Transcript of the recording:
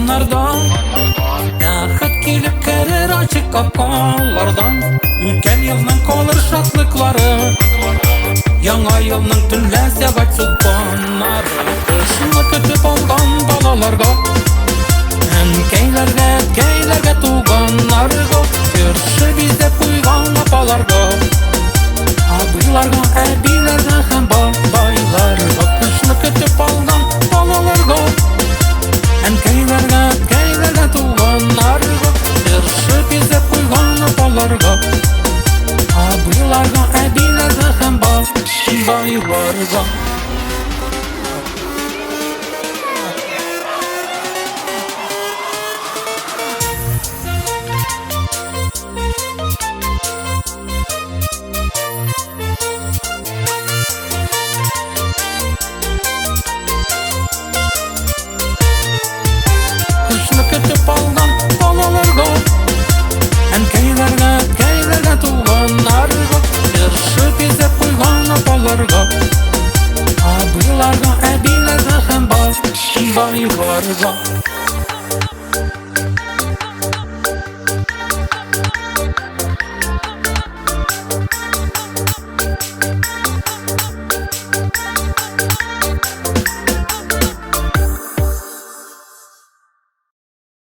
туганнардан, бәхет килеп керер ачык капкалардан. Үткән елның калыр шатлыклары, яңа елның төнләсә вать сулпаннары. Кышны көтеп алган балаларга, әнкәйләргә, әткәйләргә, туганнарга, йөрше бизәп куйган апаларга, абыйларга, әбиләргә һәм бабайларга. Кышны көтеп алган балаларга, әнкәйләргә, әткәйләргә, туганнарга, йөрше бизәп куйган апаларга, абыйларга, әбиләргә һәм бабайларга.